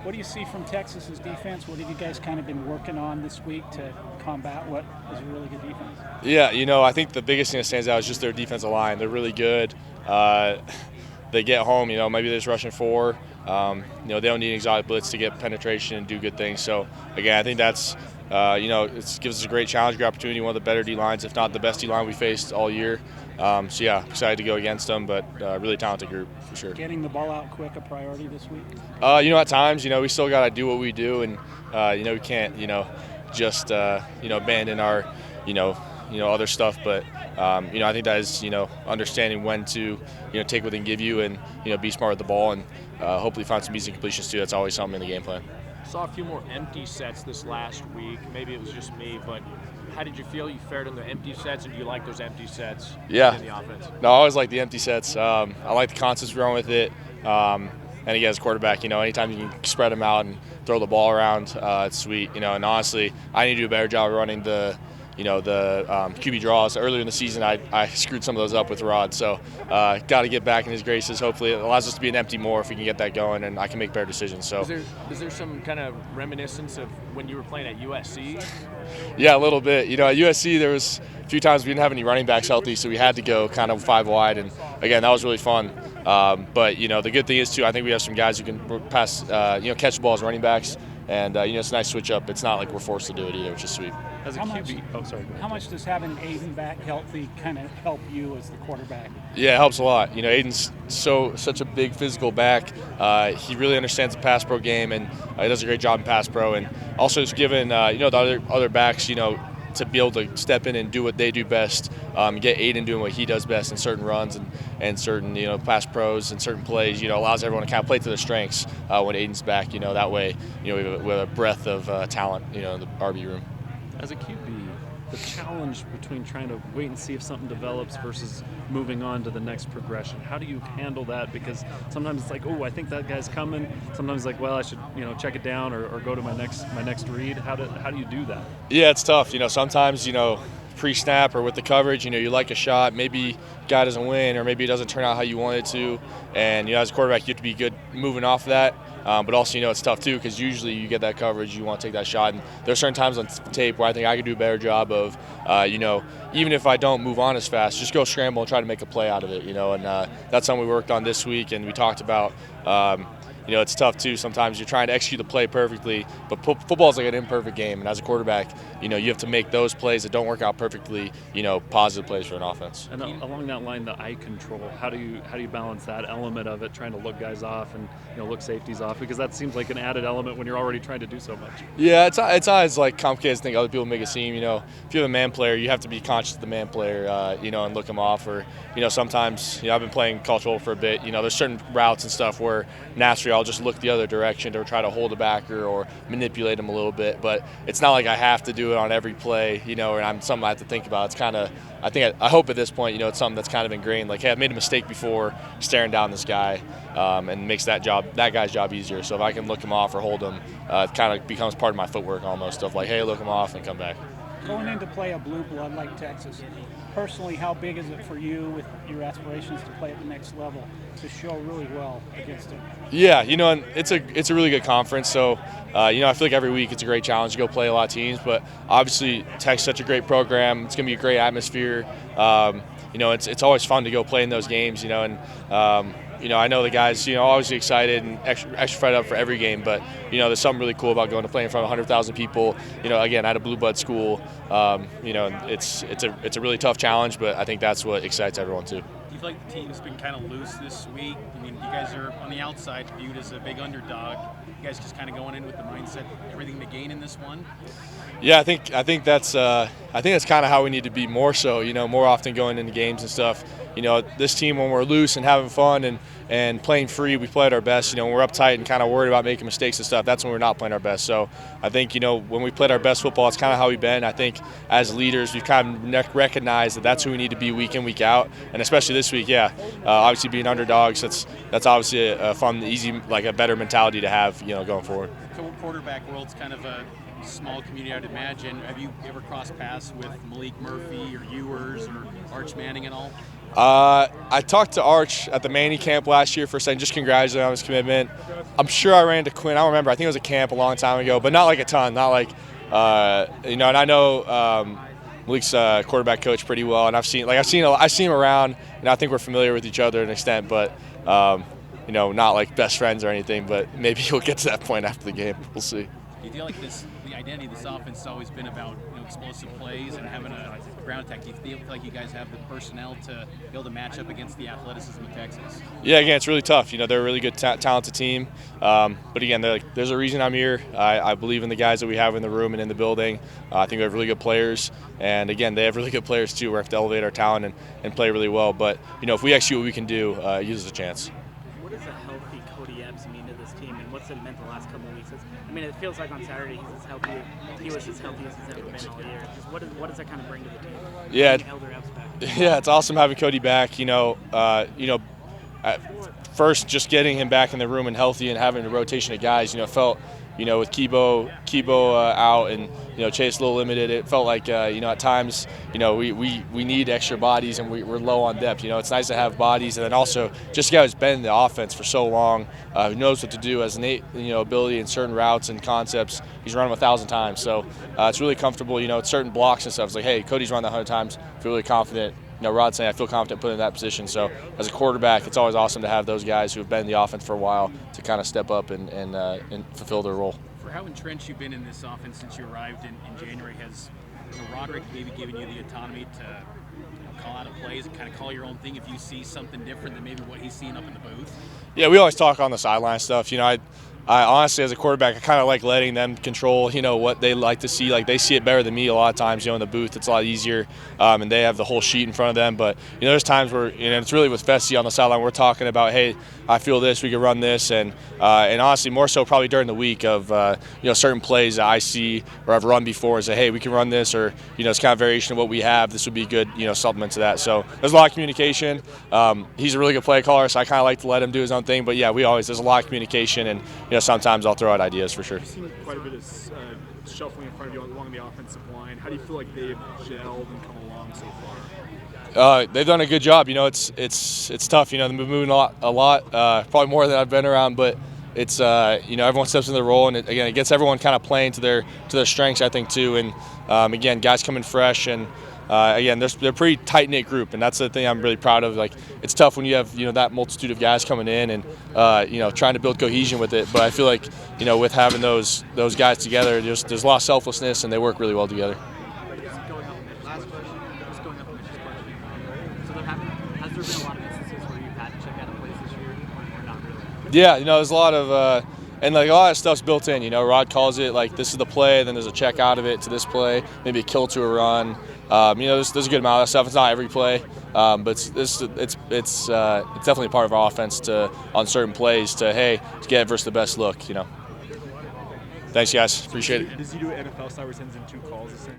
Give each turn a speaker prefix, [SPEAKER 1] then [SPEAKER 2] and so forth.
[SPEAKER 1] What do you see from Texas's defense? What have you guys kind of been working on this week to combat what is a really good defense?
[SPEAKER 2] Yeah, I think the biggest thing that stands out is just their defensive line. They're really good. They get home, maybe they're just rushing four. They don't need an exotic blitz to get penetration and do good things. So, again, I think that's, it gives us a great challenge, great opportunity, one of the better D-lines, if not the best D-line we faced all year. Excited to go against them, but really talented group for sure.
[SPEAKER 1] Getting the ball out quick a priority this week?
[SPEAKER 2] At times, we still got to do what we do, and, we can't, just, abandon our, other stuff. But, I think that is, understanding when to, take what they can give you and, be smart with the ball and hopefully find some easy completions too. That's always something in the game plan.
[SPEAKER 3] Saw a few more empty sets this last week. Maybe it was just me, but how did you feel you fared in the empty sets, and do you like those empty sets in the offense?
[SPEAKER 2] No, I always like the empty sets. I like the concepts we're on with it. And again, as a quarterback, anytime you can spread them out and throw the ball around, it's sweet. And honestly, I need to do a better job of running the QB draws. Earlier in the season, I screwed some of those up with Rod. So got to get back in his graces. Hopefully it allows us to be an empty more if we can get that going, and I can make better decisions. So
[SPEAKER 3] is there some kind of reminiscence of when you were playing at USC?
[SPEAKER 2] Yeah, a little bit. At USC there was a few times we didn't have any running backs healthy, so we had to go kind of 5 wide. And again, that was really fun. But the good thing is too, I think we have some guys who can pass, catch the ball as running backs. And, it's a nice switch up. It's not like we're forced to do it either, which is sweet.
[SPEAKER 1] As a QB, how much does having Aiden back healthy kind of help you as the quarterback?
[SPEAKER 2] Yeah, it helps a lot. Aiden's such a big physical back. He really understands the pass pro game, and he does a great job in pass pro. And also it's given, the other backs, to be able to step in and do what they do best, get Aiden doing what he does best in certain runs and certain pass pros and certain plays, allows everyone to kind of play to their strengths when Aiden's back. That way we have a breadth of talent in the RB room.
[SPEAKER 4] As a QB, the challenge between trying to wait and see if something develops versus moving on to the next progression, how do you handle that? Because sometimes it's like, oh, I think that guy's coming. Sometimes it's like, well, I should check it down or go to my next read. How do you do that?
[SPEAKER 2] Yeah, it's tough. Sometimes pre-snap or with the coverage, you like a shot, maybe guy doesn't win or maybe it doesn't turn out how you want it to, and as a quarterback you have to be good moving off of that. But also, it's tough too because usually you get that coverage, you want to take that shot, and there's certain times on tape where I think I could do a better job of, even if I don't move on as fast, just go scramble and try to make a play out of it, and that's something we worked on this week, and we talked about. It's tough too. Sometimes you're trying to execute the play perfectly, but football is like an imperfect game, and as a quarterback, you have to make those plays that don't work out perfectly, positive plays for an offense.
[SPEAKER 4] And along that line, the eye control. How do you balance that element of it, trying to look guys off and look safeties off, because that seems like an added element when you're already trying to do so much.
[SPEAKER 2] Yeah, it's not as like complicated as I think other people make it seem. If you have a man player, you have to be conscious of the man player, and look him off. Or sometimes I've been playing college football for a bit. There's certain routes and stuff where naturally I'll just look the other direction to try to hold a backer or manipulate him a little bit. But it's not like I have to do it on every play, and I'm something I have to think about. It's kind of, I hope at this point, it's something that's kind of ingrained. Like, hey, I made a mistake before staring down this guy, and makes that guy's job easier. So if I can look him off or hold him, it kind of becomes part of my footwork almost of like, hey, look him off and come back.
[SPEAKER 1] Going in to play a blue blood like Texas, personally, how big is it for you with your aspirations to play at the next level to show really well against it?
[SPEAKER 2] Yeah, and it's a really good conference. So, I feel like every week it's a great challenge to go play a lot of teams. But obviously, Tech's such a great program. It's going to be a great atmosphere. It's always fun to go play in those games. I know the guys, always excited and extra fired up for every game. But there's something really cool about going to play in front of 100,000 people. Again, at a blue blood school, it's a really tough challenge. But I think that's what excites everyone too.
[SPEAKER 5] Do you feel like the team's been kind of loose this week? I mean, you guys are on the outside viewed as a big underdog. You guys just kind of going in with the mindset, everything to gain in this one?
[SPEAKER 2] Yeah, I think that's kind of how we need to be more so. More often going into games and stuff. This team, when we're loose and having fun and playing free, we play at our best. When we're uptight and kind of worried about making mistakes and stuff, that's when we're not playing our best. So I think, when we played our best football, it's kind of how we've been. I think as leaders, we've kind of recognized that that's who we need to be week in, week out. And especially this week, obviously being underdogs, that's obviously a fun, easy, like a better mentality to have, going forward.
[SPEAKER 5] So quarterback world's kind of a small community, I'd imagine. Have you ever crossed paths with Malik Murphy or Ewers or Arch Manning at all?
[SPEAKER 2] I talked to Arch at the Manny camp last year for saying just congratulating on his commitment. I'm sure I ran into Quinn. I don't remember. I think it was a camp a long time ago, but not like a ton. Not like, and I know Malik's quarterback coach pretty well, and I've seen him around, and I think we're familiar with each other to an extent, but not like best friends or anything. But maybe he'll get to that point after the game. We'll see.
[SPEAKER 5] Do you feel like the identity of this offense has always been about explosive plays and having a ground attack? Do you feel like you guys have the personnel to be able to match up against the athleticism of Texas?
[SPEAKER 2] Yeah, again, it's really tough. They're a really good, talented team. But again, there's a reason I'm here. I believe in the guys that we have in the room and in the building. I think we have really good players. And again, they have really good players too. We have to elevate our talent and play really well. But if we execute what we can do, it gives us a chance.
[SPEAKER 6] What does a healthy Cody Epps mean to this team, and what's it meant the last couple of weeks? It feels like on Saturday he was as healthy as he's ever been all year. What does that kind of bring to the team?
[SPEAKER 2] Yeah,
[SPEAKER 6] Elder Epps back.
[SPEAKER 2] Yeah, it's awesome having Cody back. First just getting him back in the room and healthy and having a rotation of guys. Felt with Kibo out and Chase a little limited, it felt like at times we need extra bodies and we're low on depth. It's nice to have bodies, and then also just a guy who's been in the offense for so long, who knows what to do, has innate ability in certain routes and concepts. He's run them 1,000 times, so it's really comfortable. It's certain blocks and stuff. It's like, hey, Cody's run that 100 times. Feel really confident. Rod's saying I feel confident putting in that position. So as a quarterback, it's always awesome to have those guys who have been in the offense for a while to kind of step up and fulfill their role.
[SPEAKER 5] For how entrenched you've been in this offense since you arrived in January, has Roderick maybe given you the autonomy to call out a plays and kind of call your own thing if you see something different than maybe what he's seeing up in the booth?
[SPEAKER 2] Yeah, we always talk on the sideline stuff. I honestly, as a quarterback, I kind of like letting them control, what they like to see. Like, they see it better than me a lot of times, in the booth. It's a lot easier, and they have the whole sheet in front of them. But, there's times where, it's really with Fessy on the sideline, we're talking about, hey, I feel this, we can run this. And honestly, more so probably during the week of, certain plays that I see or I've run before is that, hey, we can run this, or, it's kind of variation of what we have. This would be a good, supplement to that. So there's a lot of communication. He's a really good play caller, so I kind of like to let him do his own thing. But, yeah, there's a lot of communication, and, sometimes I'll throw out ideas for sure.
[SPEAKER 7] You've seen quite a bit of shuffling in front of you along the offensive line. How do you feel like they've gelled and come along so far?
[SPEAKER 2] They've done a good job. It's tough. They're moving a lot, probably more than I've been around. But it's everyone steps into their role, and it gets everyone kind of playing to their strengths, I think, too. And again, guys coming fresh, and they're a pretty tight knit group, and that's the thing I'm really proud of. Like, it's tough when you have that multitude of guys coming in and trying to build cohesion with it. But I feel like with having those guys together, there's a lot of selflessness, and they work really well together.
[SPEAKER 6] Last question, just going up on Mitch's question. Has there been a lot of instances where you've had to check out a place this year, or not really?
[SPEAKER 2] Yeah, there's a lot of and a lot of stuff's built in. Rod calls it like this is the play, then there's a check out of it to this play, maybe a kill to a run. There's a good amount of that stuff. It's not every play, but it's definitely part of our offense on certain plays to get versus the best look. Thanks, guys. Appreciate it.
[SPEAKER 7] Does he do NFL style where he sends in 2 calls the same?